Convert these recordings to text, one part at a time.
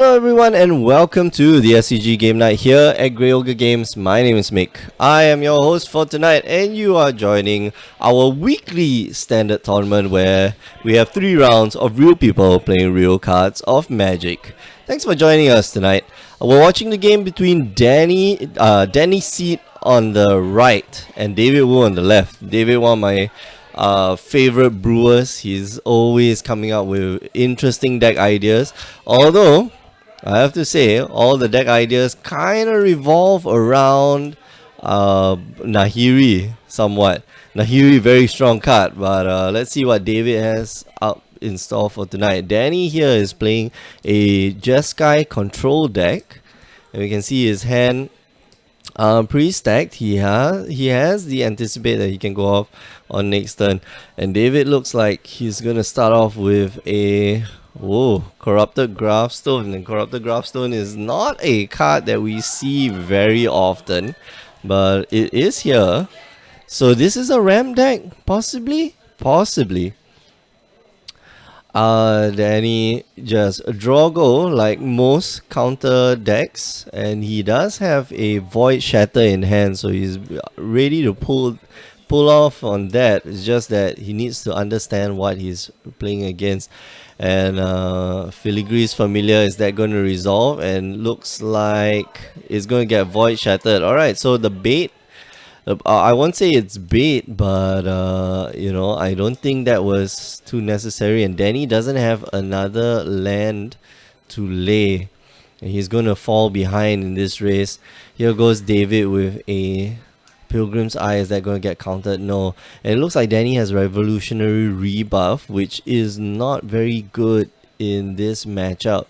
Hello everyone and welcome to the SCG Game Night here at Grey Ogre Games. My name is Mick. I am your host for tonight and you are joining our weekly standard tournament where we have 3 rounds of real people playing real cards of Magic. Thanks for joining us tonight. We're watching the game between Danny Seed on the right and David Wu on the left. David, one of my favorite brewers. He's always coming up with interesting deck ideas. Although I have to say, all the deck ideas kind of revolve around Nahiri somewhat. Nahiri, very strong card, but let's see what David has up in store for tonight. Danny here is playing a Jeskai control deck, and we can see his hand pre-stacked. He has the anticipate that he can go off on next turn, and David looks like he's gonna start off with a Corrupted Graphstone. And Corrupted Graphstone is not a card that we see very often, but it is here. So this is a ramp deck, possibly. Danny just draw go like most counter decks, and he does have a Void Shatter in hand, so he's ready to pull off on that. It's just that he needs to understand what he's playing against. And Filigree's Familiar, is that going to resolve? And looks like it's going to get Void Shattered. Alright, so the bait, I won't say it's bait, but I don't think that was too necessary. And Danny doesn't have another land to lay, and he's going to fall behind in this race. Here goes David with a Pilgrim's Eye. Is that going to get countered? No. And it looks like Danny has Revolutionary Rebuff, which is not very good in this matchup.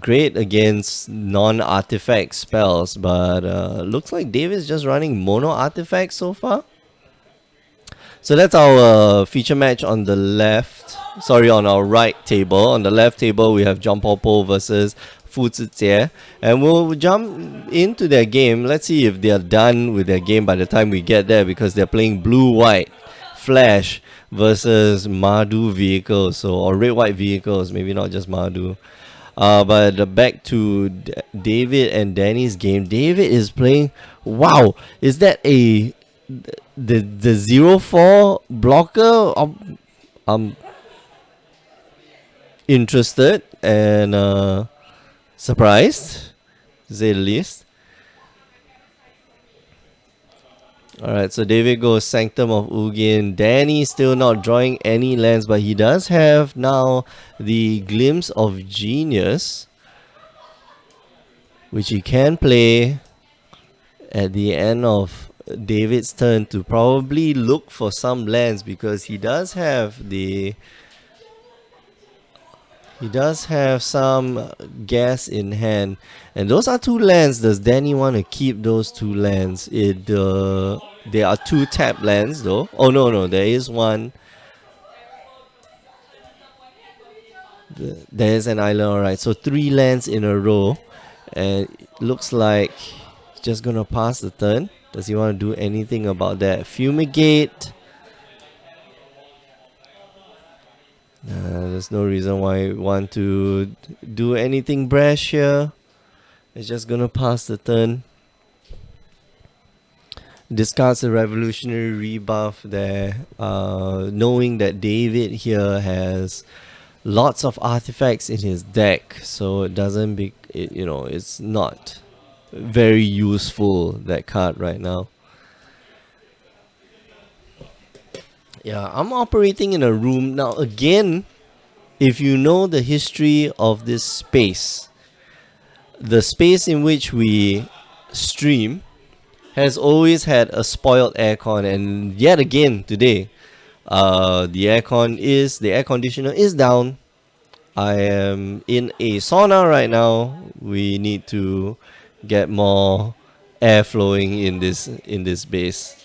Great against non-artifact spells, but looks like David's just running mono artifacts so far. So that's our feature match on the left. Sorry, on our right table. On the left table, we have John Popo versus Fu Zijie, and we'll jump into their game. Let's see if they're done with their game by the time we get there, because they're playing blue-white Flash versus Mardu vehicles, or red-white vehicles, maybe not just Mardu. But back to David and Danny's game. David is playing. Wow, is that the 0-4 blocker? I'm interested and surprised, to say the least. Alright, so David goes Sanctum of Ugin. Danny still not drawing any lands, but he does have now the Glimpse of Genius, which he can play at the end of David's turn to probably look for some lands, because he does have some gas in hand, and those are 2 lands. Does Danny want to keep those 2 lands? There are 2 tap lands though. Oh no, there is one. There's an island. Alright, so 3 lands in a row, and it looks like he's just gonna pass the turn. Does he want to do anything about that? Fumigate. There's no reason why we want to do anything brash here. It's just gonna pass the turn. Discards the Revolutionary Rebuff there, knowing that David here has lots of artifacts in his deck, so it doesn't be, it's not very useful, that card right now. Yeah, I'm operating in a room now. Again, if you know the history of this space, the space in which we stream has always had a spoiled aircon, and yet again today, the air conditioner is down. I am in a sauna right now. We need to get more air flowing in this base.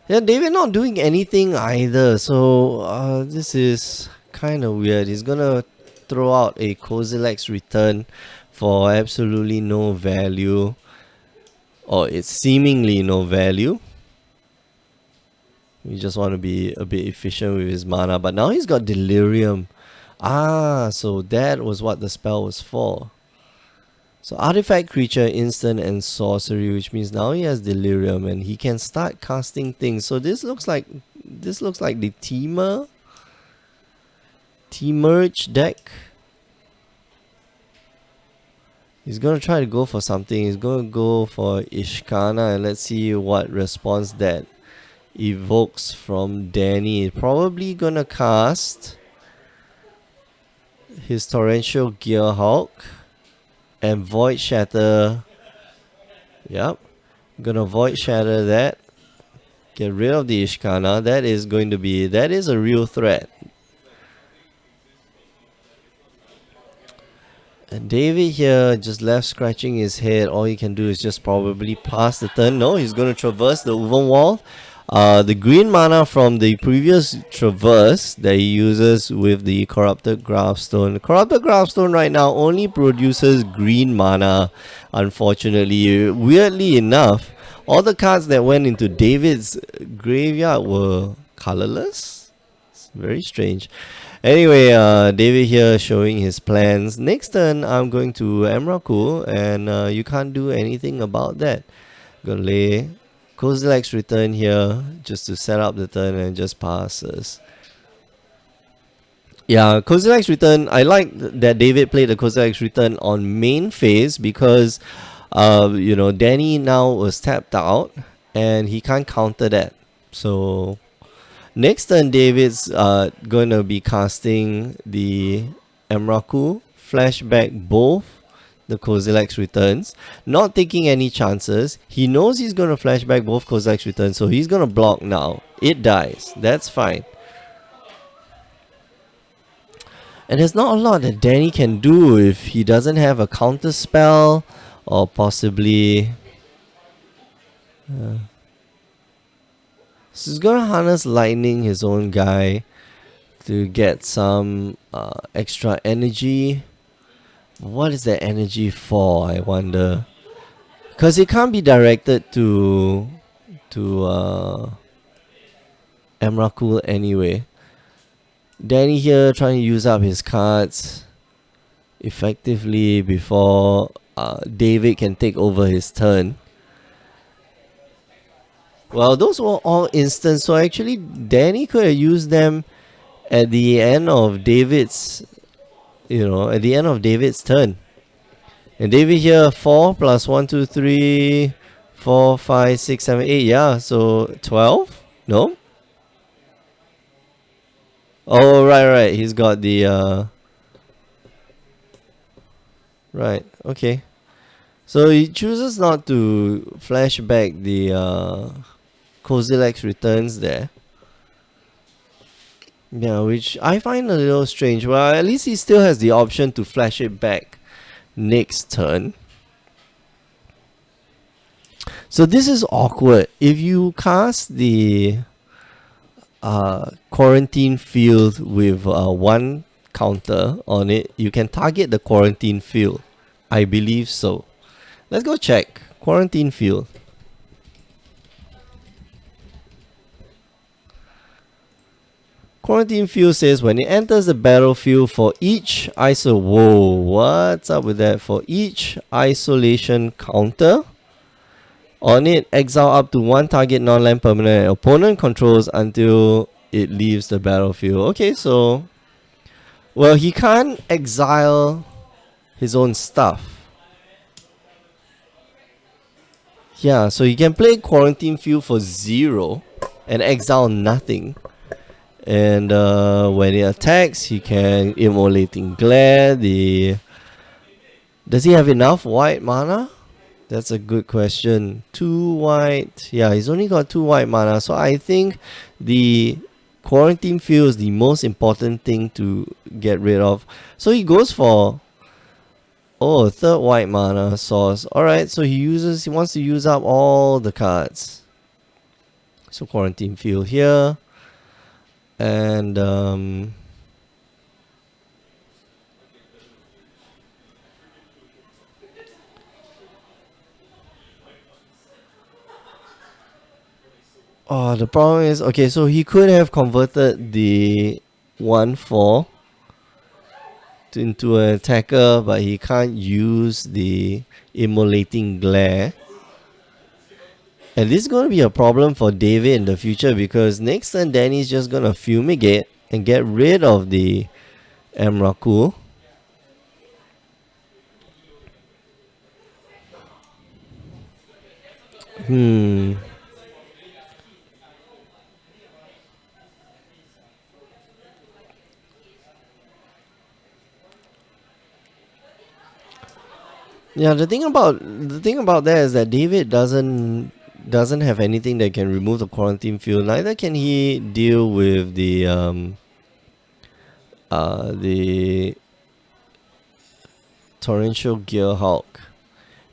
Yeah, David not doing anything either, so this is kind of weird. He's gonna throw out a Kozilek's Return for absolutely no value, or it's seemingly no value. We just want to be a bit efficient with his mana, but now he's got Delirium. Ah, so that was what the spell was for. So artifact, creature, instant, and sorcery, which means now he has Delirium and he can start casting things. So this looks like the Temurge deck. He's gonna try to go for something. He's gonna go for Ishkana, and let's see what response that evokes from Danny. Probably gonna cast his Torrential Gearhulk and Void Shatter. Yep. Gonna Void Shatter that. Get rid of the Ishkana. That is a real threat. And David here just left scratching his head. All he can do is just probably pass the turn. No, he's going to traverse the Uven Wall. The green mana from the previous traverse that he uses with the Corrupted Gravestone. Corrupted Gravestone right now only produces green mana, unfortunately. Weirdly enough, all the cards that went into David's graveyard were colorless. It's very strange. Anyway, David here showing his plans. Next turn, I'm going to Emrakul, and you can't do anything about that. Gonna lay Kozilek's Return here just to set up the turn and just passes. Yeah, Kozilek's Return. I like that David played the Kozilek's Return on main phase because, Danny now was tapped out and he can't counter that. So next turn, David's going to be casting the Emrakul, flashback both the Kozilek's Returns, not taking any chances. He knows he's going to flashback both Kozilek's Returns, so he's going to block now. It dies. That's fine. And there's not a lot that Danny can do if he doesn't have a counter spell or possibly... So he's gonna harness lightning his own guy to get some extra energy. What is that energy for, I wonder? Because it can't be directed to Emrakul anyway. Danny here trying to use up his cards effectively before David can take over his turn. Well, those were all instant, so actually Danny could have used them at the end of David's, at the end of David's turn. And David here, 4 plus 1, 2, 3, 4, 5, 6, 7, 8, yeah, so 12? No? Oh, right, he's got the, right, okay. So he chooses not to flash back the, Kozilek's Returns there. Yeah, which I find a little strange. Well, at least he still has the option to flash it back next turn. So this is awkward. If you cast the Quarantine Field with one counter on it, you can target the Quarantine Field. I believe so. Let's go check. Quarantine Field. Quarantine Field says when it enters the battlefield for each whoa, what's up with that? For each isolation counter on it, exile up to one target non-land permanent opponent controls until it leaves the battlefield. Okay, so well, he can't exile his own stuff. Yeah, so he can play Quarantine Field for 0 and exile nothing. And when it attacks, he can Immolating Glare. Does he have enough white mana? That's a good question. 2 white. Yeah, he's only got 2 white mana. So I think the Quarantine Field is the most important thing to get rid of. So he goes for a 3rd white mana source. Alright, so he wants to use up all the cards. So Quarantine Field here. And the problem is, okay, so he could have converted the 1/4 into an attacker, but he can't use the immolating glare. And this is going to be a problem for David in the future, because next turn Danny's just going to fumigate and get rid of the Emrakul. Yeah, the thing about that is that David doesn't have anything that can remove the quarantine field. Neither can he deal with the torrential Gearhawk.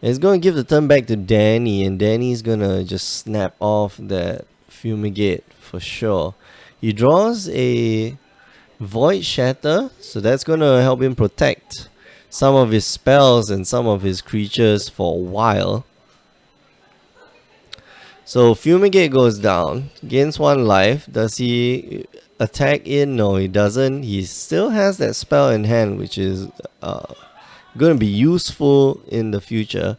It's going to give the turn back to Danny, and Danny's going to just snap off that Fumigate for sure. He draws a Void Shatter, so that's going to help him protect some of his spells and some of his creatures for a while. So Fumigate goes down, gains 1 life. Does he attack in? No, he doesn't. He still has that spell in hand, which is going to be useful in the future.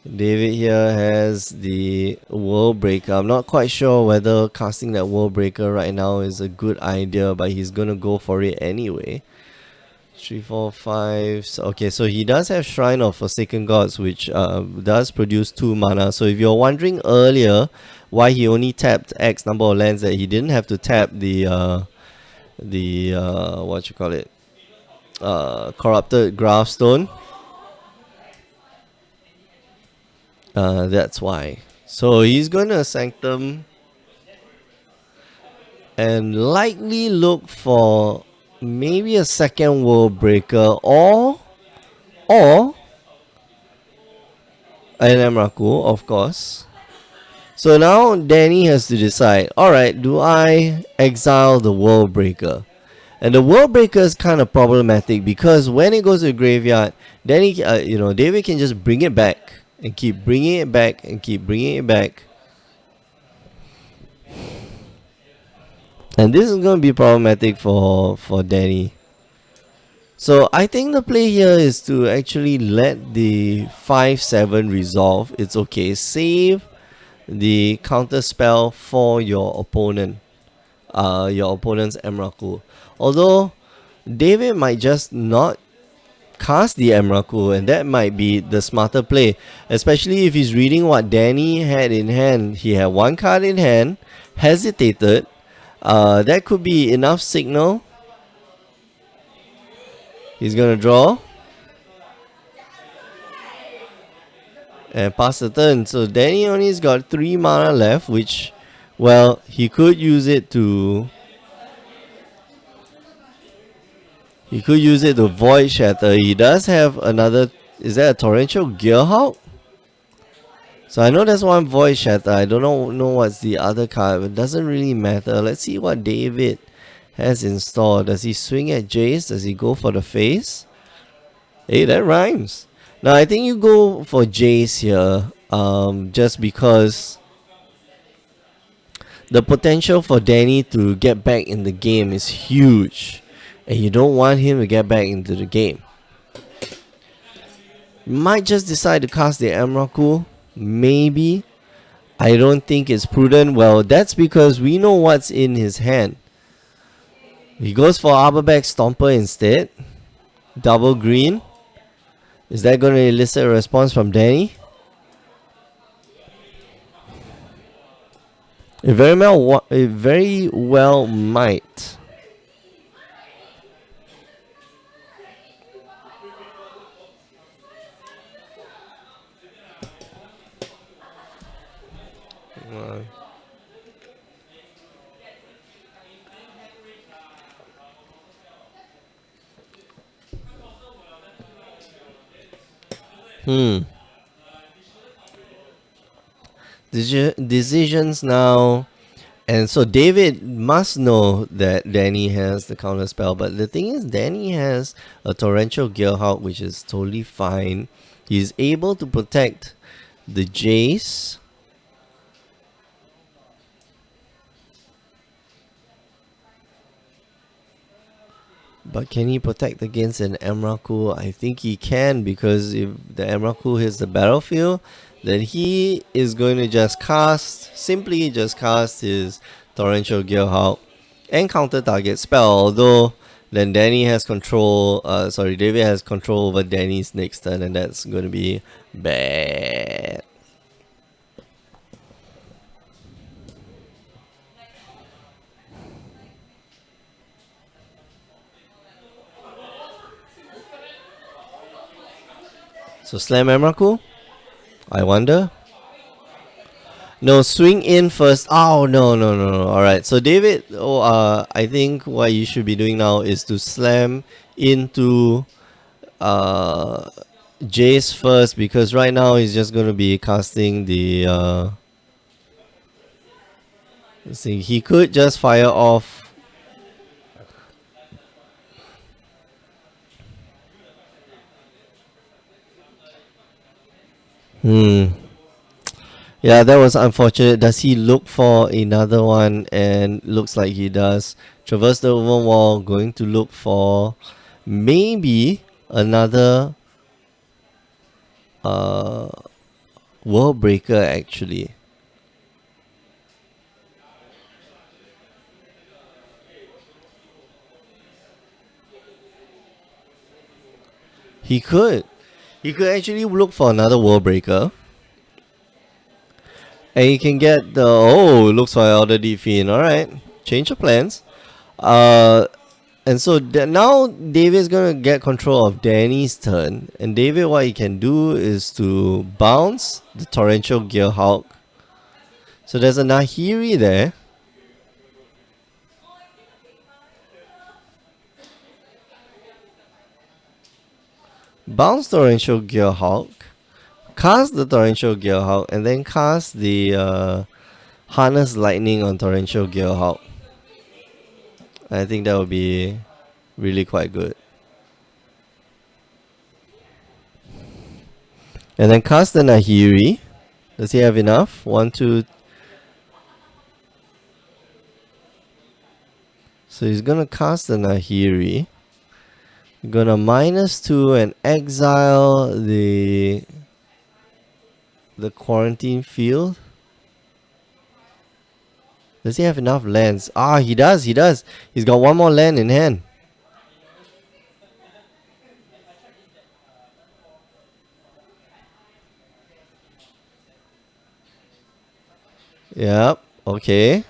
David here has the World Breaker. I'm not quite sure whether casting that World Breaker right now is a good idea, but he's going to go for it anyway. 3, 4, 5. Okay, so he does have Shrine of Forsaken Gods, which does produce 2 mana. So if you're wondering earlier why he only tapped X number of lands, that he didn't have to tap the what you call it, Corrupted Graftstone. That's why. So he's gonna Sanctum and likely look for maybe a second World Breaker or an Emrakul, of course. So now Danny has to decide, alright, do I exile the World Breaker? And the World Breaker is kind of problematic, because when it goes to the graveyard, Danny, David can just bring it back and keep bringing it back and keep bringing it back. And this is going to be problematic for Danny. So I think the play here is to actually let the 5/7 resolve. It's okay. Save the counter spell for your opponent. Your opponent's Emrakul. Although David might just not cast the Emrakul, and that might be the smarter play, especially if he's reading what Danny had in hand. He had 1 card in hand, hesitated. That could be enough signal. He's gonna draw and pass the turn. So Danny only's got 3 mana left, which, well, he could use it to Void Shatter. He does have another. Is that a Torrential Gearhawk? So I know there's 1 Void Shatter. I don't know what's the other card, but it doesn't really matter. Let's see what David has in store. Does he swing at Jace? Does he go for the face? Hey, that rhymes. Now I think you go for Jace here, just because the potential for Danny to get back in the game is huge, and you don't want him to get back into the game. Might just decide to cast the Emrakul. Maybe. I don't think it's prudent. Well, that's because we know what's in his hand. He goes for Arborback Stomper instead. Double green. Is that going to elicit a response from Danny? It very well might. Decisions now. And so David must know that Danny has the counter spell. But the thing is, Danny has a Torrential Gearhawk, which is totally fine. He's able to protect the Jace. But can he protect against an Emrakul? I think he can, because if the Emrakul hits the battlefield, then he is going to simply just cast his Torrential Gearhawk and counter target spell. Although then David has control over Danny's next turn, and that's going to be bad. So slam Emrakul? I wonder. No, swing in first. Oh, no. Alright, so David, I think what you should be doing now is to slam into Jace first, because right now he's just going to be casting the... let's see, he could just fire off... Yeah, that was unfortunate. Does he look for another one? And looks like he does. Traverse the open wall, going to look for maybe another World Breaker actually. He could actually look for another World Breaker. And you can get the... Oh, looks like Elder Fiend. Alright, change of plans. And so now David's going to get control of Danny's turn. And David, what he can do is to bounce the Torrential Gearhawk. So there's a Nahiri there. Bounce Torrential Gearhawk. Cast the Torrential Gearhawk, and then cast the Harness Lightning on Torrential Gearhawk. I think that would be really quite good. And then cast the Nahiri. Does he have enough? 1, 2. So he's gonna cast the Nahiri. Gonna -2 and exile the quarantine field. Does he have enough lands? Ah, he does. He's got one more land in hand. Yep. Okay.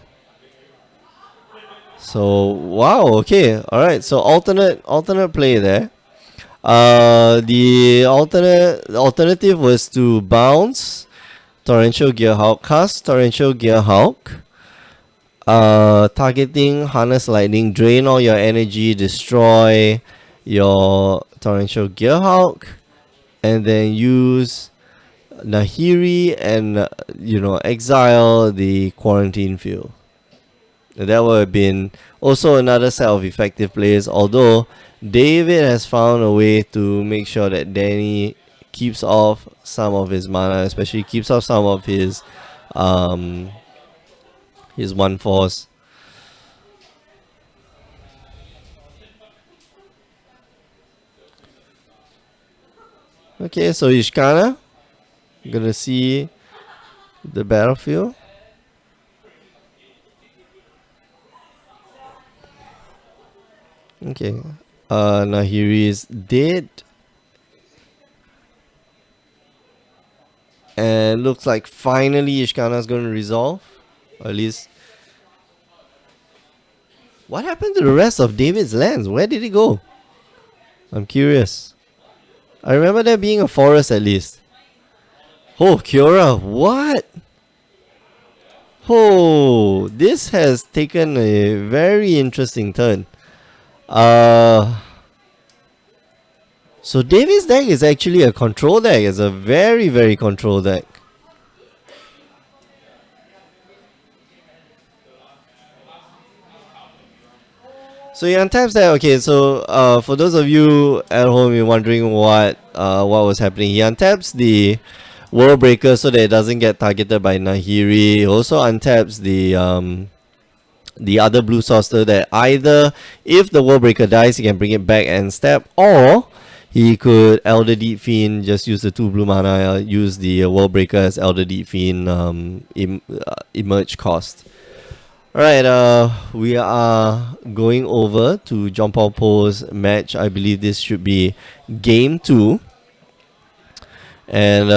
So wow. Okay. All right. So alternate play there. The alternative was to bounce Torrential Gearhawk, cast Torrential Gearhawk, targeting Harness Lightning, drain all your energy, destroy your Torrential Gearhawk, and then use Nahiri and exile the quarantine field. That would have been also another set of effective plays, although David has found a way to make sure that Danny keeps off some of his mana, especially keeps off some of his 1/4s. Okay, so Ishkana, gonna see the battlefield. Okay, Nahiri is dead. And looks like finally Ishkana is going to resolve. Or at least... What happened to the rest of David's lands? Where did it go? I'm curious. I remember there being a forest at least. Oh, Kiora, what? Oh, this has taken a very interesting turn. So David's deck is actually a control deck. It's a very, very control deck. So he untaps that. Okay, so for those of you at home, you're wondering what was happening. He untaps the World Breaker so that it doesn't get targeted by Nahiri. He also untaps the other blue sorcerer that either if the World Breaker dies, he can bring it back and stab, or he could Elder Deep Fiend, just use the 2 blue mana, use the World Breaker as Elder Deep Fiend emerge cost. Alright, we are going over to John Paul Po's match. I believe this should be game 2. And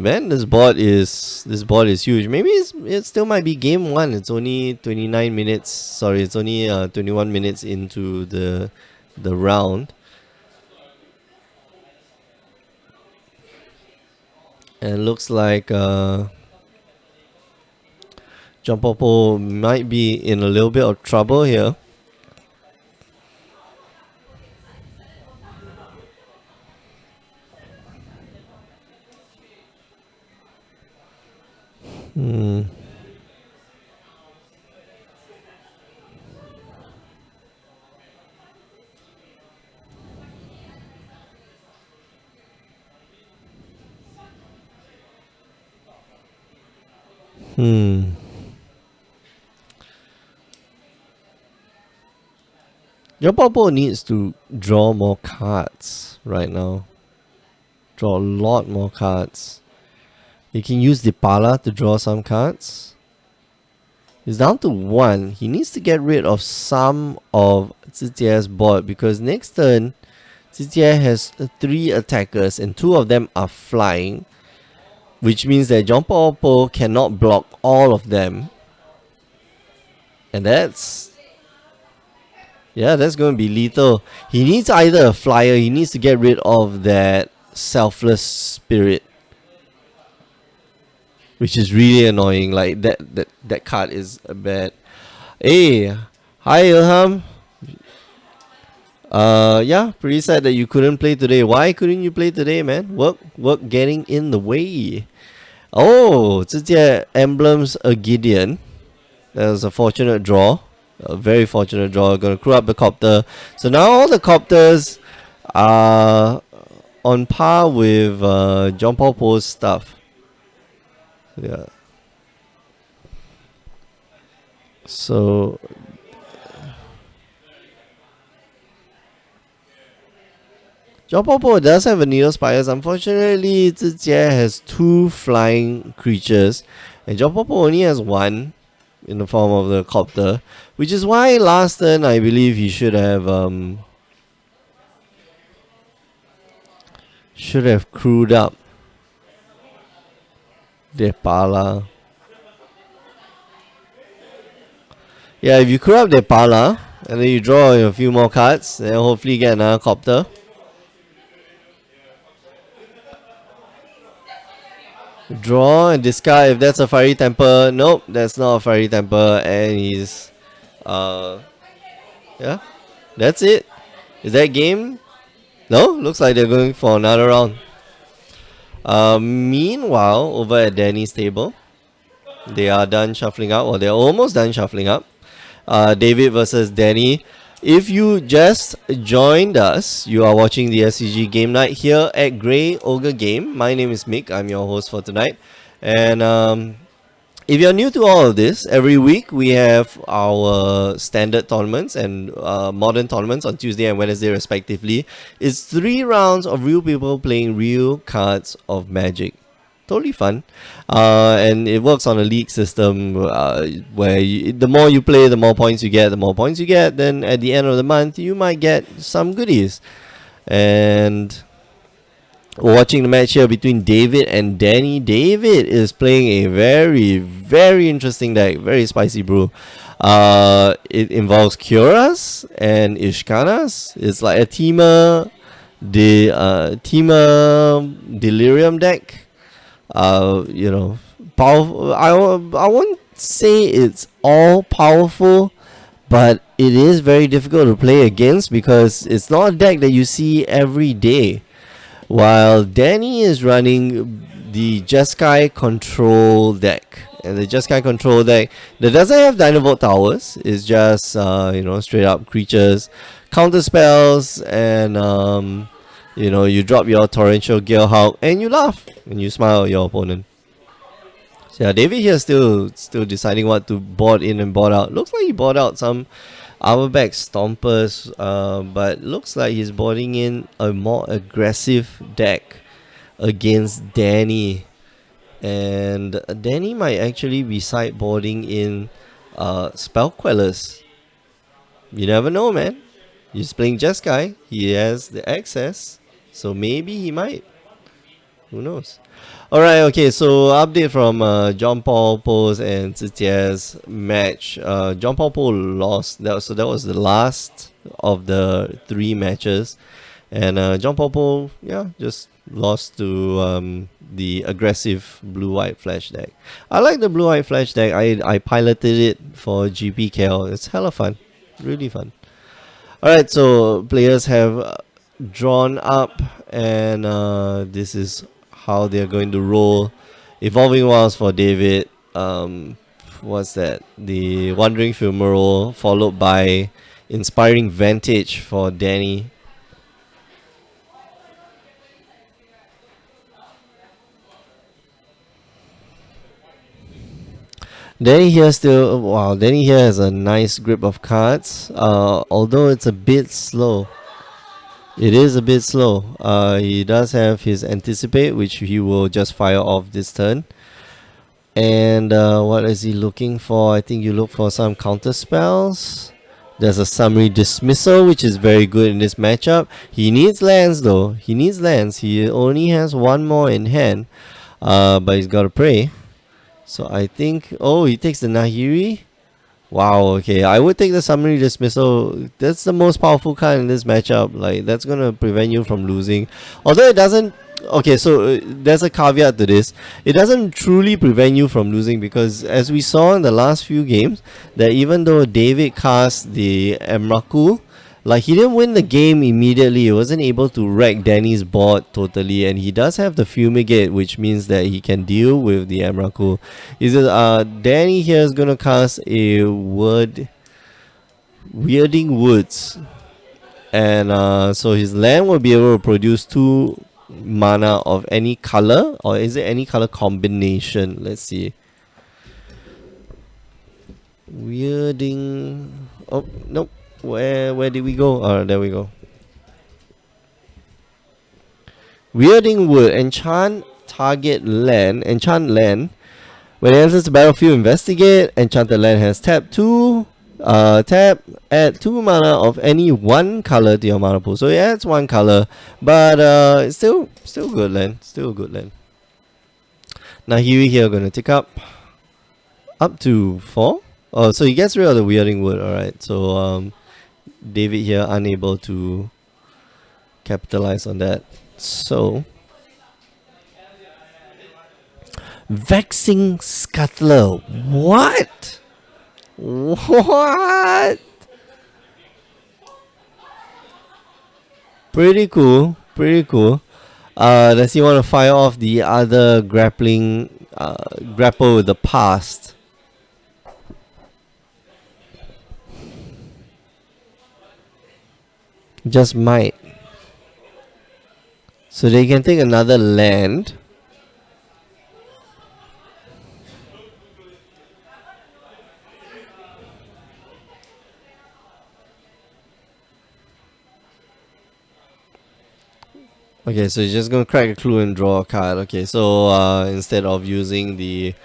man, this board is huge. Maybe it still might be game 1. It's only 29 minutes. Sorry, it's only 21 minutes into the round. And looks like John Popo might be in a little bit of trouble here. John Popo needs to draw more cards right now. Draw a lot more cards. He can use Dipala to draw some cards. He's down to 1. He needs to get rid of some of Zijie's board because next turn, Zijie has 3 attackers and 2 of them are flying, which means that John Popo cannot block all of them. And that's going to be lethal. He needs either a flyer, he needs to get rid of that selfless spirit, which is really annoying. Like that card is bad. Hey, hi Ilham. Yeah, pretty sad that you couldn't play today. Why couldn't you play today, man? Work getting in the way. Oh, Zijie emblems a Gideon. That was a fortunate draw. A very fortunate draw. Gonna crew up the copter. So now all the copters are on par with John Paul Po's stuff. Yeah. So John Paul Po does have a Needle Spires. Unfortunately, Zijie has 2 flying creatures, and John Paul Po only has 1 in the form of the copter, which is why last turn I believe he should have crewed up Depala. Yeah, if you crew up Depala and then you draw a few more cards, then hopefully get another copter. Draw and discard if that's a Fiery Temper. Nope, that's not a Fiery Temper, and he's yeah, that's it. Is that game? No, looks like they're going for another round. Meanwhile, over at Danny's table, they are done shuffling up, or they're almost done shuffling up. David versus Danny. If you just joined us, you are watching the SCG Game Night here at Grey Ogre Game. My name is Mick, I'm your host for tonight. And if you're new to all of this, every week we have our standard tournaments and modern tournaments on Tuesday and Wednesday respectively. It's 3 rounds of real people playing real cards of Magic. Totally fun. And it works on a league system where the more you play, the more points you get. The more points you get, then at the end of the month, you might get some goodies. And we're watching the match here between David and Danny. David is playing a very, very interesting deck. Very spicy brew. It involves Kyoras and Ishkanas. It's like a Temur Delirium deck. You know, powerful. I won't say it's all powerful, but it is very difficult to play against because it's not a deck that you see every day. While Danny is running the Jeskai control deck, and the Jeskai control deck that doesn't have Dynavolt Towers, it's just straight up creatures, counter spells, and you drop your Torrential Gale Hulk and you laugh and you smile at your opponent. So yeah, David here still deciding what to board in and board out. Looks like he bought out some Armorback Stompers, but looks like he's boarding in a more aggressive deck against Danny. And Danny might actually be sideboarding in Spell Quellers. You never know, man. He's playing Jeskai. He has the access. So maybe he might. Who knows? Alright, okay, so update from John Paul Po's and Zitia's match. John Paul Po lost. That was the last of the 3 matches. And John Paul Po, yeah, just lost to the aggressive blue-white flash deck. I like the blue-white flash deck. I piloted it for GPKL. It's hella fun. Really fun. Alright, so players have drawn up, and this is how they're going to roll. Evolving Wilds for David. What's that? The Wandering Fumarole, followed by Inspiring Vantage for Danny. Danny here still, wow, Danny here has a nice grip of cards, although it's a bit slow. It is a bit slow. He does have his Anticipate, which he will just fire off this turn. And what is he looking for? I think you look for some counter spells. There's a Summary Dismissal, which is very good in this matchup. He needs lands though. He needs lands. He only has 1 more in hand, but he's got to pray. So I think, oh, he takes the Nahiri. Wow, okay. I would take the Summary Dismissal. That's the most powerful card in this matchup. Like, that's going to prevent you from losing. Although it doesn't... Okay, so there's a caveat to this. It doesn't truly prevent you from losing, because as we saw in the last few games, that even though David cast the Emrakul, like, he didn't win the game immediately. He wasn't able to wreck Danny's board totally, and he does have the Fumigate, which means that he can deal with the Emrakul. Danny here is going to cast a Weirding Woods, and so his land will be able to produce 2 mana of any color, or is it any color combination? Let's see. Weirding... Oh, nope. Where did we go? Oh, there we go. Weirding Wood. Enchant target land. Enchant land. When it enters the battlefield, investigate. Enchanted land has tap 2. Tap. Add 2 mana of any 1 color to your mana pool. So it adds 1 color. But it's still good land. Still good land. Nahiri here gonna tick up to 4. Oh, so he gets rid of the Weirding Wood. Alright. So David here unable to capitalize on that. So Vexing Scuttler. What? What? Pretty cool. Pretty cool. Does he want to fire off the other grapple with the past? Just might. So they can take another land. Okay, so he's just gonna crack a clue and draw a card. Okay, so instead of using the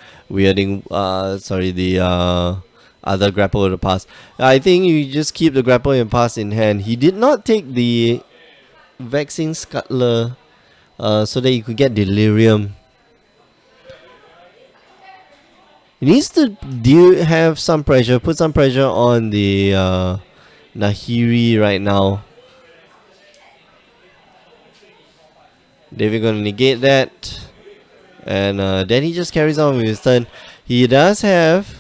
other grapple with the past, I think you just keep the grapple and pass in hand. He did not take the Vexing Scuttler so that you could get Delirium. He needs to have some pressure, put some pressure on the Nahiri right now. David gonna negate that, and then he just carries on with his turn. He doesn't have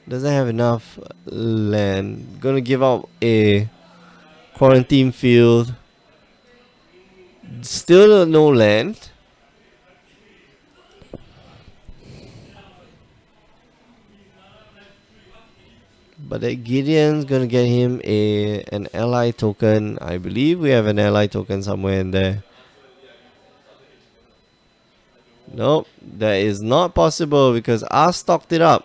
enough land. Gonna give out a Quarantine Field. Still no land. But that Gideon's gonna get him an ally token. I believe we have an ally token somewhere in there. Nope, that is not possible because I stocked it up.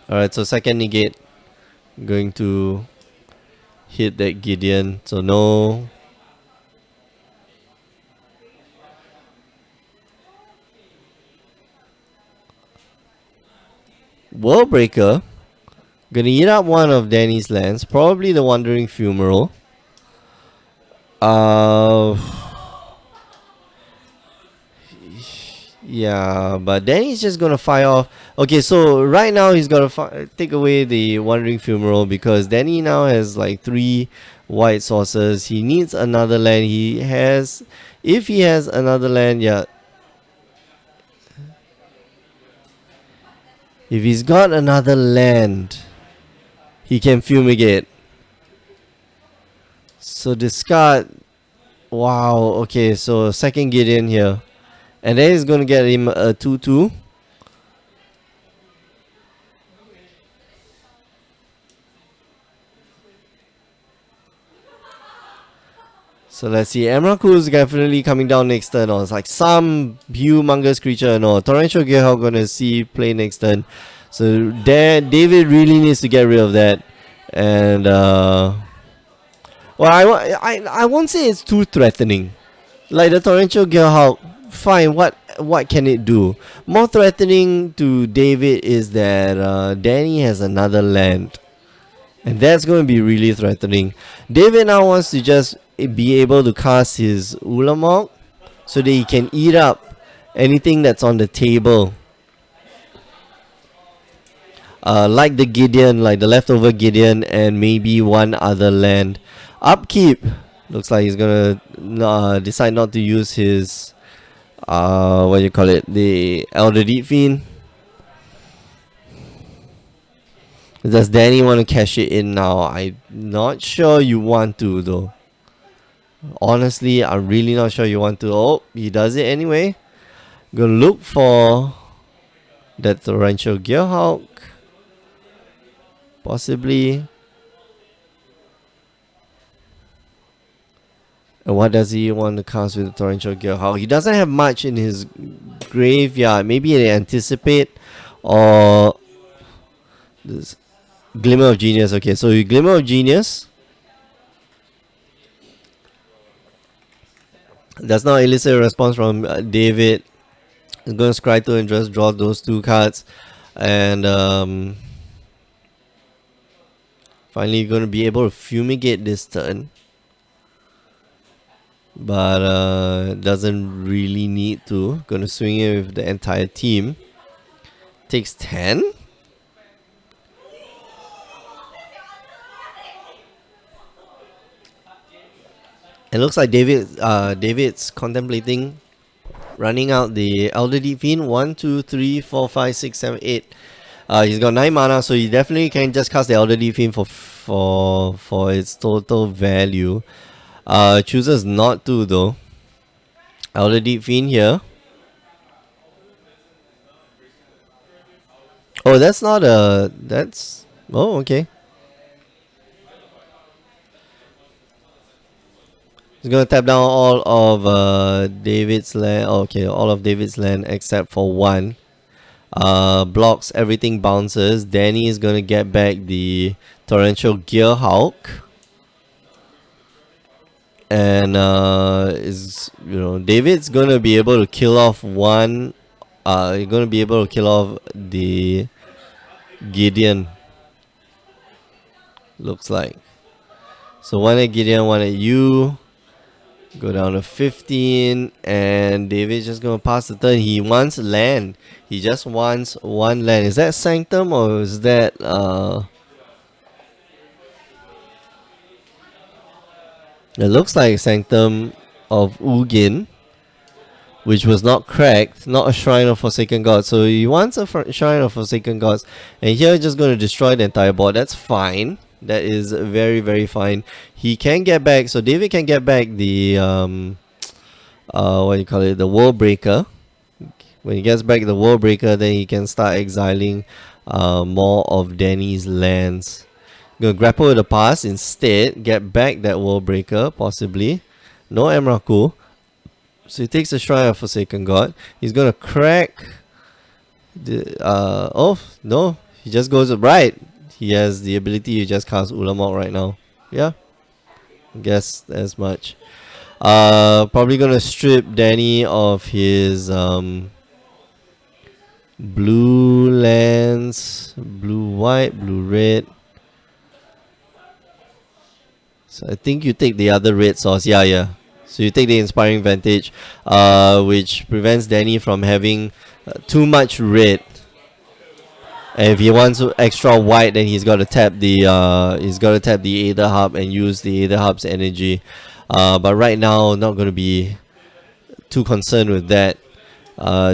Alright, so second negate. Going to hit that Gideon. So no. World Breaker. Gonna eat up one of Danny's lands. Probably the Wandering Fumarole. Yeah, but Danny's just gonna fire off. Okay, so right now he's gonna take away the Wandering Fumarole because Danny now has like 3 white sources. He needs another land. If he has another land, yeah. If he's got another land, he can fumigate. So discard. Wow, okay, so second Gideon here. And then he's going to get him a 2-2. So let's see. Emrakul is definitely coming down next turn. Or it's like some humongous creature. No, Torrential Gearhawk going to play next turn. So there, David really needs to get rid of that. And well, I won't say it's too threatening. Like the Torrential Gearhawk, fine. What can it do? More threatening to David is that Danny has another land. And that's going to be really threatening. David now wants to just be able to cast his Ulamog so that he can eat up anything that's on the table. Like the Gideon, like the leftover Gideon, and maybe one other land. Upkeep. Looks like he's going to decide not to use his, the Elder Deep Fiend. Does Danny want to cash it in now? I'm not sure you want to though. Honestly, I'm really not sure you want to. Oh, he does it anyway. Gonna look for that Torrential Gearhawk. Possibly. And what does he want to cast with the Torrential Gearhawk? He doesn't have much in his graveyard. Maybe they anticipate or this Glimmer of Genius. Okay, so you Glimmer of Genius does not elicit a response from David. He's going to scry through and just draw those 2 cards. And finally going to be able to fumigate this turn. But doesn't really need to. Going to swing it with the entire team. Takes 10. It looks like David's contemplating running out the Elder Deep Fiend. 1, 2, 3, 4, 5, 6, 7, 8. He's got 9 mana, so he definitely can just cast the Elder Deep Fiend for its total value. Chooses not to though. Elder Deep Fiend here. Oh, that's not a... That's... Oh, okay. He's gonna tap down all of David's land. Okay, all of David's land except for 1. Blocks, everything bounces. Danny is gonna get back the Torrential Gearhawk. And David's gonna be able to kill off one. You're gonna be able to kill off the Gideon. Looks like. So 1 at Gideon, 1 at you. Go down to 15, and David's just gonna pass the turn. He wants land. He just wants 1 land. Is that Sanctum or is that It looks like Sanctum of Ugin, which was not cracked, not a Shrine of Forsaken Gods. So he wants a Shrine of Forsaken Gods, and here he's just going to destroy the entire board. That's fine. That is very, very fine. He can get back, so David can get back the the World Breaker. When he gets back the World Breaker, then he can start exiling more of Danny's lands. Gonna grapple with the pass instead. Get back that wall breaker, possibly. No Emrakul. So he takes the Shrine of Forsaken God. He's gonna crack the oh no, he just goes right. He has the ability to just cast Ulamog right now. Yeah. Guess as much. Probably gonna strip Danny of his blue lands, blue white, blue red. So I think you take the other red source. Yeah. So you take the Inspiring Vantage, which prevents Danny from having too much red. And if he wants extra white, then he's got to tap the Aether Hub and use the Aether Hub's energy. But right now, not going to be too concerned with that.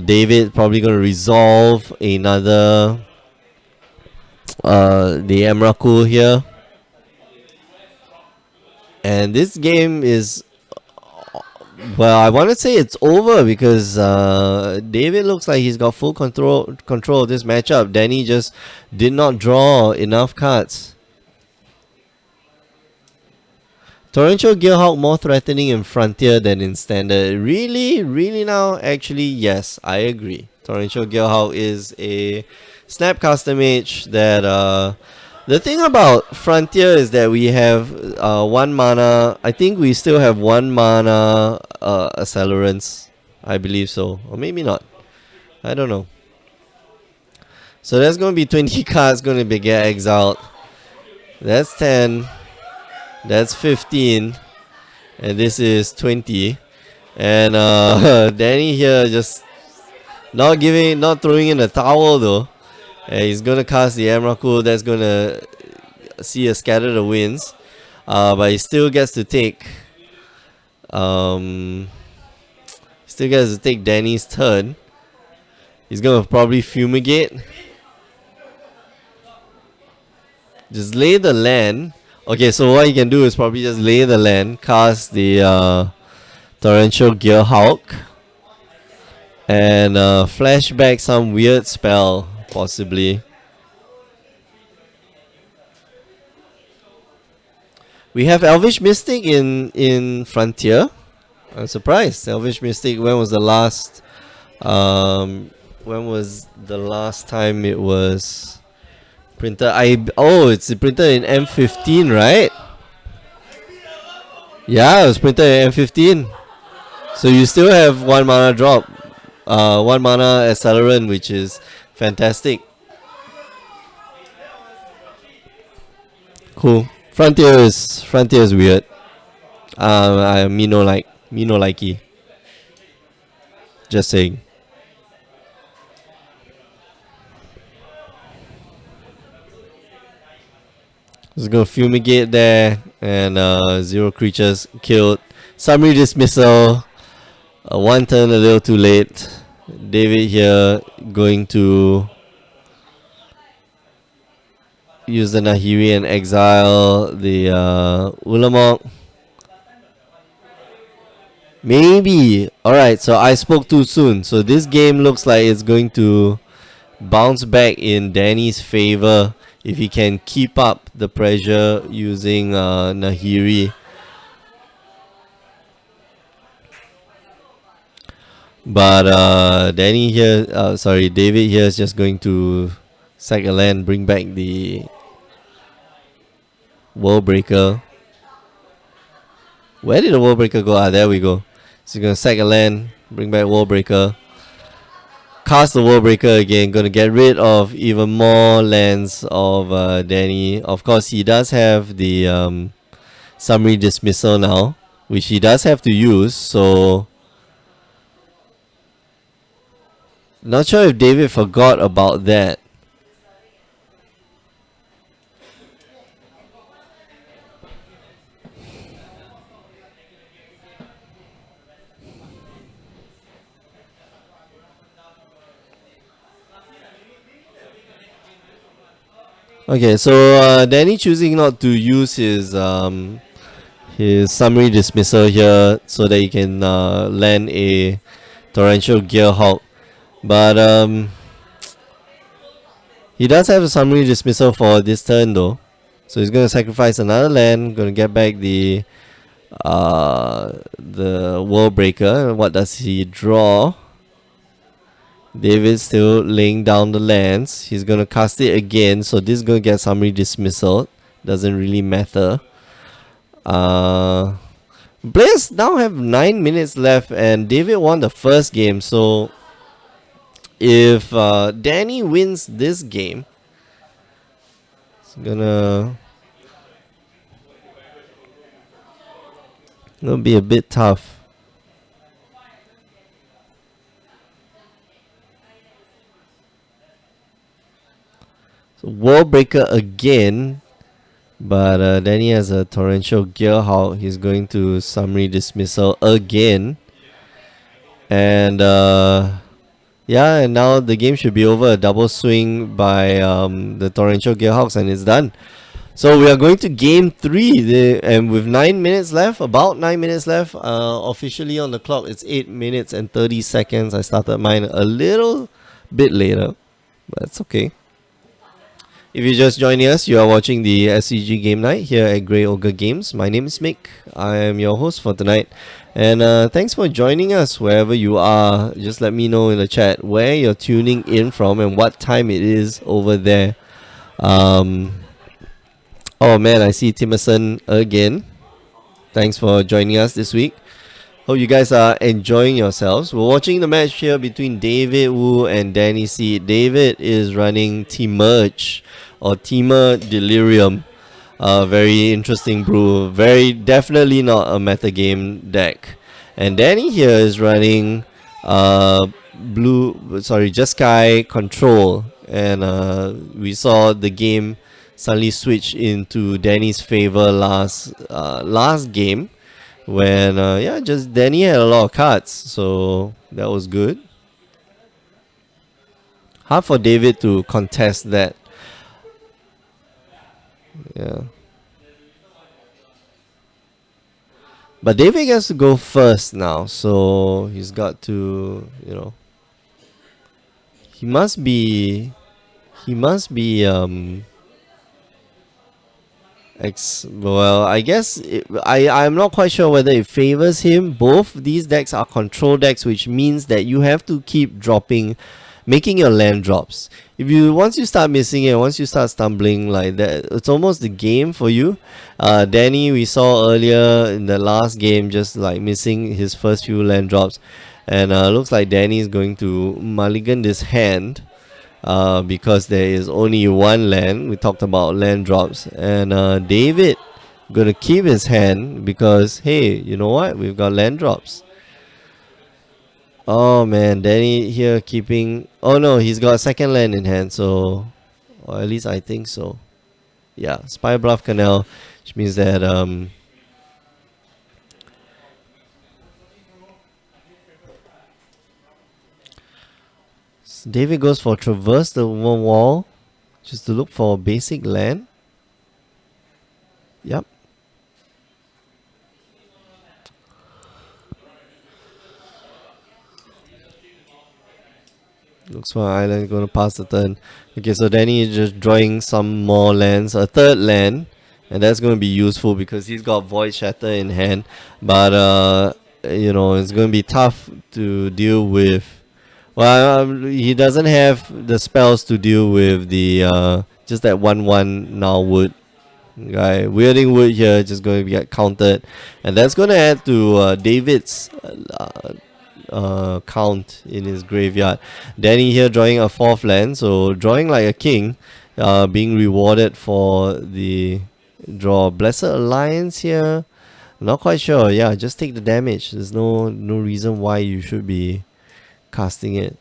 David probably going to resolve another the Emrakul here. And this game is, well, I want to say it's over because David looks like he's got full control of this matchup. Danny just did not draw enough cards. Torrential Gearhawk more threatening in Frontier than in Standard. Really now? Actually, yes, I agree. Torrential Gearhawk is a Snapcaster Mage that... the thing about Frontier is that we have 1 mana. I think we still have 1 mana Accelerants. I believe so. Or maybe not. I don't know. So there's going to be 20 cards going to be get exiled. That's 10. That's 15. And this is 20. And Danny here just not throwing in a towel though. And he's going to cast the Emrakul. That's going to see a Scatter the Winds. But he still gets to take... Danny's turn. He's going to probably Fumigate. Just lay the land. Okay, so what you can do is probably just lay the land. Cast the Torrential Gearhawk. And flashback some weird spell. Possibly. We have Elvish Mystic in Frontier. I'm surprised. Elvish Mystic. When was the last? When was the last time it was printed? It's printed in M15, right? Yeah, it was printed in M15. So you still have 1 mana drop, 1 mana Accelerant, which is fantastic. Cool. Frontier is weird. Me no likey. Just saying. Just gonna Fumigate there, and 0 creatures killed. Summary Dismissal. 1 turn a little too late. David here going to use the Nahiri and exile the Ulamog. Maybe. Alright, so I spoke too soon. So this game looks like it's going to bounce back in Danny's favor if he can keep up the pressure using Nahiri. But David here is just going to sack a land, bring back the World Breaker. Where did the World Breaker go? There we go. So you're gonna sack a land, bring back World Breaker, cast the World Breaker again. Gonna get rid of even more lands of Danny. Of course, he does have the Summary Dismissal now, which he does have to use. So not sure if David forgot about that. Okay, so Danny choosing not to use his Summary Dismissal here so that he can land a Torrential Gearhawk. But he does have a Summary Dismissal for this turn though. So he's going to sacrifice another land, going to get back the World Breaker. What does he draw? David's still laying down the lands. He's going to cast it again, so this is going to get summary dismissal. Doesn't really matter. Players now have 9 minutes left, and David won the first game. So if Danny wins this game, it's gonna be a bit tough. So World Breaker again. But Danny has a Torrential Gearhawk. He's going to summary dismissal again. And yeah, and now the game should be over. A double swing by the Torrential Gearhawks, and it's done. So we are going to game 3. And with 9 minutes left, about 9 minutes left, officially on the clock, it's 8 minutes and 30 seconds. I started mine a little bit later, but it's okay. If you're just joining us, you are watching the SCG Game Night here at Grey Ogre Games. My name is Mick. I am your host for tonight. And thanks for joining us wherever you are. Just let me know in the chat where you're tuning in from and what time it is over there. Oh man, I see Timerson again. Thanks for joining us this week. Hope you guys are enjoying yourselves. We're watching the match here between David Wu and Danny C. David is running Temur or Temur Delirium. Very interesting brew. Very definitely not a metagame deck. And Danny here is running Jeskai Control. And we saw the game suddenly switch into Danny's favor last game. When just Danny had a lot of cards, so that was good. Hard for David to contest that. Yeah. But David gets to go first now, so he's got to, he must be well, I guess I'm not quite sure whether it favors him. Both these decks are control decks, which means that you have to keep making your land drops. Once you start missing it, once you start stumbling like that, it's almost the game for you. Danny, we saw earlier in the last game, just like missing his first few land drops, and looks like Danny is going to mulligan this hand. Because there is only one land. We talked about land drops. And David gonna keep his hand because, hey, you know what? We've got land drops. Oh man, Danny here keeping... Oh no, he's got second land in hand, so... Or at least I think so. Yeah, Spire Bluff Canal, which means that... David goes for traverse the wall just to look for basic land. Yep. Looks for an island, going to pass the turn. Okay, so Danny is just drawing some more lands, a third land, and that's going to be useful because he's got Void Shatter in hand. But, it's going to be tough to deal with. Well, he doesn't have the spells to deal with the just that 1/1 now wood guy. Weirding wood here just going to get countered, and that's going to add to David's count in his graveyard. Danny here drawing a 4th land, so drawing like a king, being rewarded for the draw. Blessed Alliance here, not quite sure. Yeah, just take the damage. There's no reason why you should be casting it.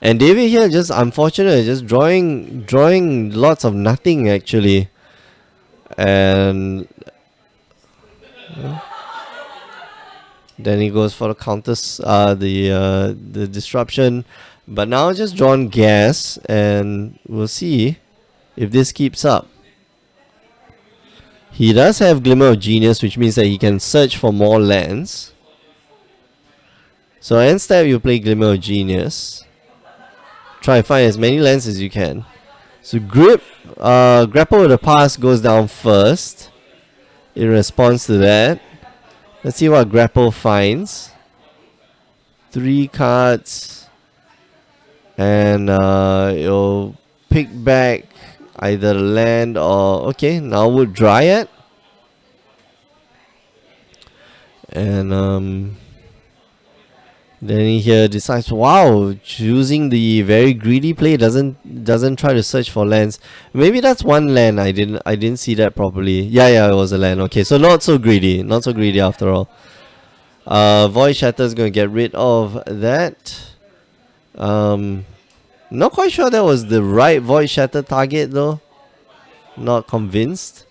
And David here just unfortunate, just drawing lots of nothing actually. And then he goes for the counters, the disruption, but now just drawn gas, and we'll see if this keeps up. He does have Glimmer of Genius, which means that he can search for more lands. So end step you play Glimmer of Genius. Try and find as many lands as you can. So grapple with the past goes down first. In response to that, let's see what grapple finds. 3 cards, and it'll pick back either land or Narwood Dryad, and then he here decides, wow, choosing the very greedy play, doesn't try to search for lands. Maybe that's one land. I didn't see that properly. Yeah, it was a land. Okay, so not so greedy after all. Void Shatter is going to get rid of that. Not quite sure that was the right Void Shatter target though. Not convinced.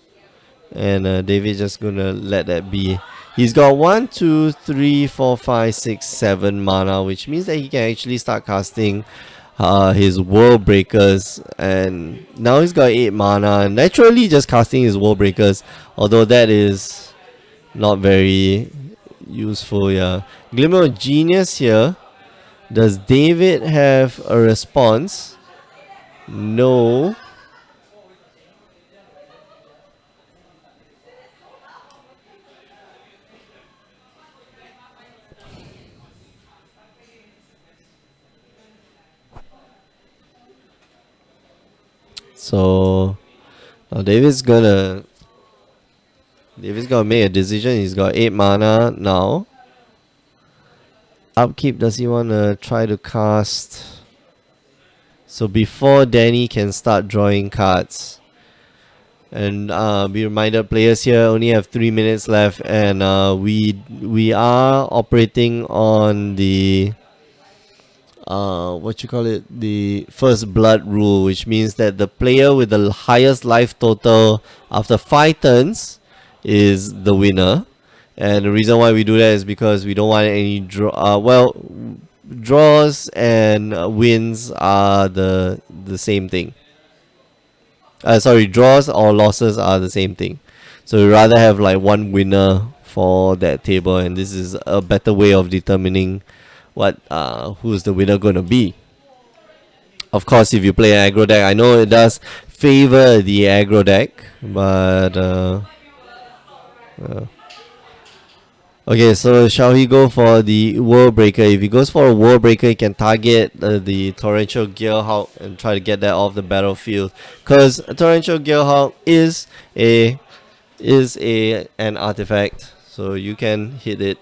And David just gonna let that be. He's got 1, 2, 3, 4, 5, 6, 7 mana, which means that he can actually start casting his World Breakers, and now he's got 8 mana. Naturally, just casting his World Breakers, although that is not very useful. Yeah, Glimmer of Genius here. Does David have a response? No. So now David's gonna make a decision. He's got 8 mana now. Upkeep, does he wanna try to cast? So before Danny can start drawing cards. And be reminded, players here only have 3 minutes left, and we are operating on the the first blood rule, which means that the player with the highest life total after 5 turns is the winner. And the reason why we do that is because we don't want any draws and wins are the same thing. Draws or losses are the same thing. So we rather have like one winner for that table, and this is a better way of determining who's the winner gonna be. Of course, if you play an aggro deck, I know it does favor the aggro deck, but okay, so shall he go for the World Breaker? If he goes for a World Breaker, he can target the Torrential Gearhawk and try to get that off the battlefield, because Torrential Gearhawk is an artifact, so you can hit it.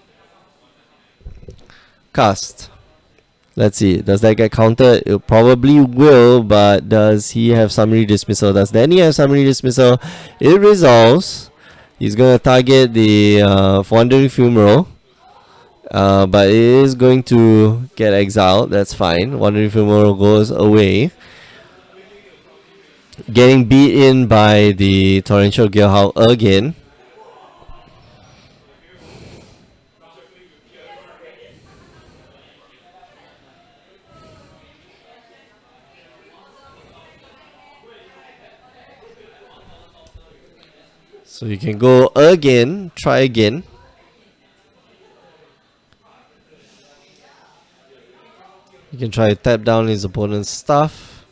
Cast. Let's see. Does that get countered? It probably will, but does he have Summary Dismissal? Does Danny have Summary Dismissal? It resolves. He's going to target the Wandering Fumarole. But it is going to get exiled. That's fine. Wandering Fumarole goes away. Getting beat in by the Torrential Gearhawk again. So you can go again, try again. You can try to tap down his opponent's stuff.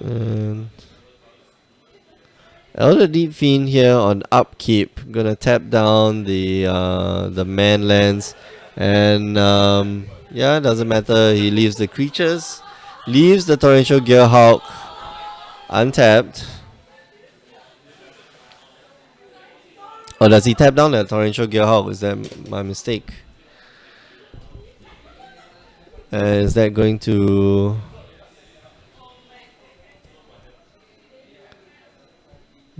And Elder Deep Fiend here on upkeep, gonna tap down the man lands, and yeah, doesn't matter. He leaves the creatures, leaves the Torrential Gearhawk untapped. Or does he tap down the Torrential Gearhawk? Is that my mistake? Is that going to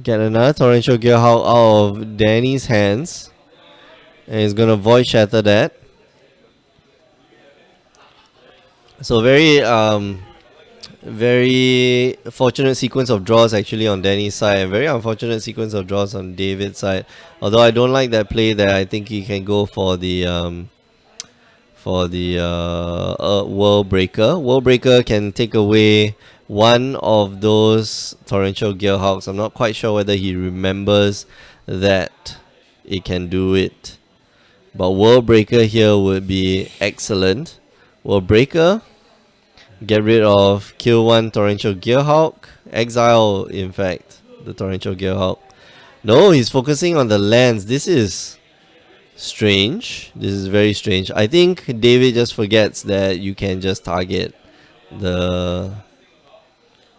get another Torrential Gearhawk out of Danny's hands? And he's gonna Void Shatter that. So very fortunate sequence of draws actually on Danny's side, and very unfortunate sequence of draws on David's side. Although I don't like that play there, I think he can go for the for the World Breaker. World Breaker can take away one of those Torrential Gearhawks. I'm not quite sure whether he remembers that it can do it. But World Breaker here would be excellent. World Breaker, get rid of kill one Torrential Gearhawk. Exile, in fact, the Torrential Gearhawk. No, he's focusing on the lands. This is strange. This is very strange. I think David just forgets that you can just target the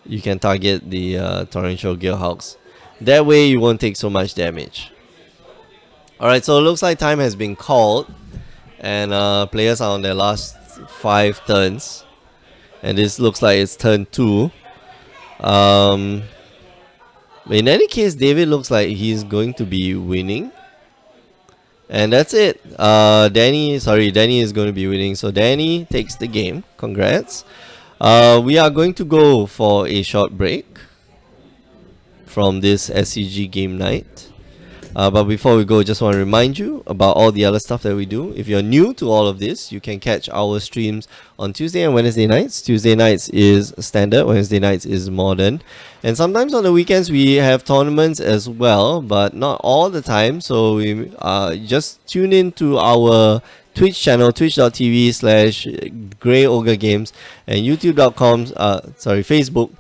Torrential Gearhawks. That way you won't take so much damage. Alright, so it looks like time has been called, and players are on their last 5 turns, and this looks like it's turn 2. In any case, David looks like he's going to be winning. And that's it. Danny is going to be winning. So Danny takes the game. Congrats. We are going to go for a short break from this SCG game night. But before we go, just want to remind you about all the other stuff that we do. If you're new to all of this, you can catch our streams on Tuesday and Wednesday nights. Tuesday nights is standard, Wednesday nights is modern. And sometimes on the weekends we have tournaments as well, but not all the time. So we just tune in to our Twitch channel, twitch.tv/Grey Ogre Games, and youtube.com, Facebook.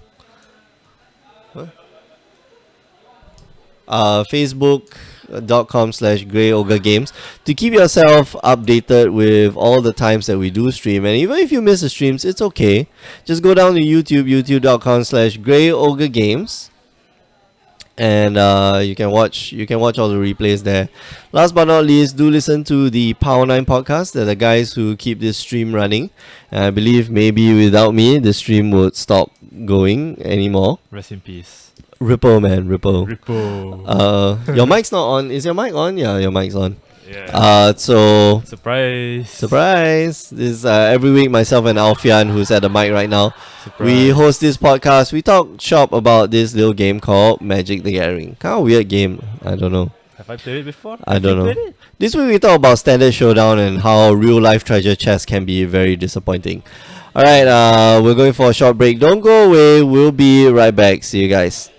Facebook.com/Grey Ogre Games to keep yourself updated with all the times that we do stream. And even if you miss the streams, it's okay. Just go down to YouTube, youtube.com/Grey Ogre Games, and you can watch all the replays there. Last but not least, do listen to the Power 9 podcast. They're the guys who keep this stream running. And I believe maybe without me, the stream would stop going anymore. Rest in peace. Ripple, man, Ripple. Ripple. Your mic's not on. Is your mic on? Yeah, your mic's on. Yeah. So Surprise. This is every week myself and Alfian, who's at the mic right now. Surprise. We host this podcast. We talk shop about this little game called Magic the Gathering. Kind of weird game. I don't know. Have I played it before? I don't know. This week we talk about Standard Showdown and how real life treasure chests can be very disappointing. Alright, we're going for a short break. Don't go away. We'll be right back. See you guys.